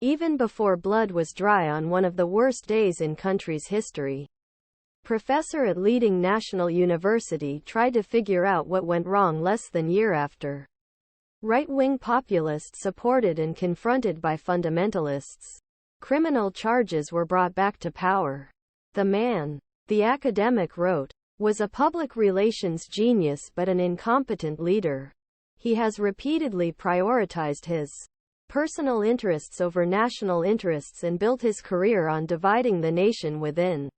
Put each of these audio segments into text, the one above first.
even before blood was dry on one of the worst days in country's history. Professor at leading national university tried to figure out what went wrong less than a year after. Right-wing populists supported and confronted by fundamentalists. Criminal charges were brought back to power. The man, the academic wrote, was a public relations genius but an incompetent leader. He has repeatedly prioritized his personal interests over national interests and built his career on dividing the nation within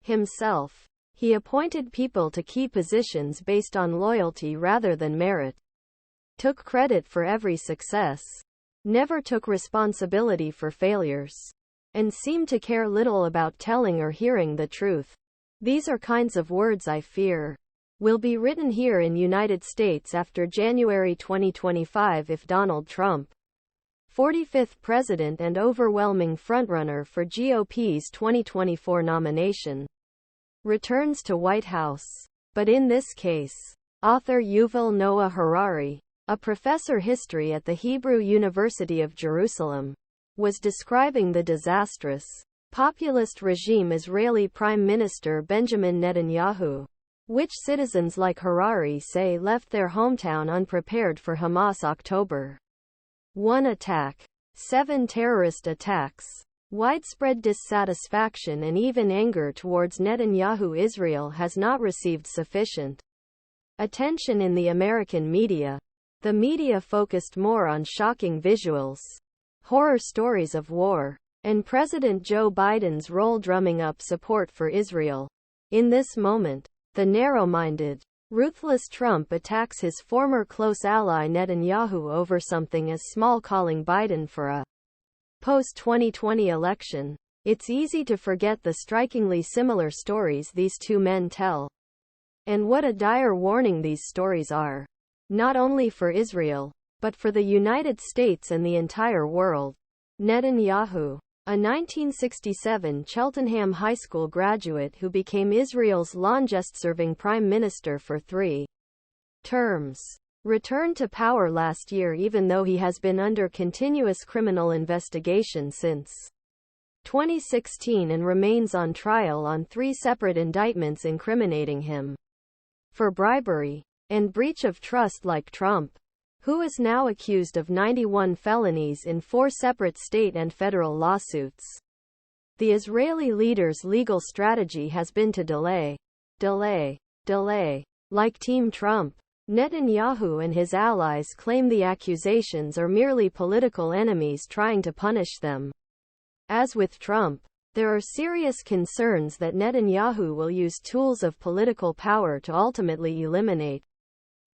himself. He appointed people to key positions based on loyalty rather than merit. Took credit for every success. Never took responsibility for failures. And seemed to care little about telling or hearing the truth. These are kinds of words I fear will be written here in United States after January 2025 if Donald Trump, 45th president and overwhelming frontrunner for GOP's 2024 nomination, returns to White House. But in this case, author Yuval Noah Harari, a professor history at the Hebrew University of Jerusalem, was describing the disastrous, populist regime Israeli Prime Minister Benjamin Netanyahu, which citizens like Harari say left their hometown unprepared for Hamas October 1 attack, 7 terrorist attacks, widespread dissatisfaction and even anger towards Netanyahu-Israel has not received sufficient attention in the American media. The media focused more on shocking visuals, horror stories of war, and President Joe Biden's role drumming up support for Israel. In this moment, the narrow-minded, ruthless Trump attacks his former close ally Netanyahu over something as small, calling Biden for a post-2020 election. It's easy to forget the strikingly similar stories these two men tell. And what a dire warning these stories are. Not only for Israel, but for the United States and the entire world. Netanyahu, a 1967 Cheltenham High School graduate who became Israel's longest-serving prime minister for 3 terms, returned to power last year even though he has been under continuous criminal investigation since 2016 and remains on trial on 3 separate indictments incriminating him for bribery and breach of trust. Like Trump, who is now accused of 91 felonies in 4 separate state and federal lawsuits. The Israeli leader's legal strategy has been to delay. Like Team Trump, Netanyahu and his allies claim the accusations are merely political enemies trying to punish them. As with Trump, there are serious concerns that Netanyahu will use tools of political power to ultimately eliminate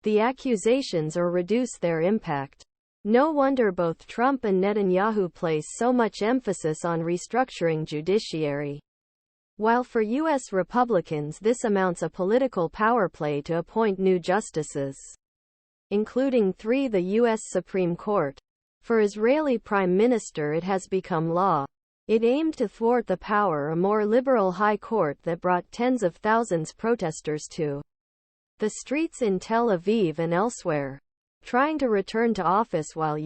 the accusations or reduce their impact. No wonder both Trump and Netanyahu place so much emphasis on restructuring judiciary. While for U.S. Republicans this amounts a political power play to appoint new justices, including 3 the U.S. Supreme Court. For Israeli Prime Minister it has become law. It aimed to thwart the power a more liberal high court that brought tens of thousands protesters to the streets in Tel Aviv and elsewhere, trying to return to office while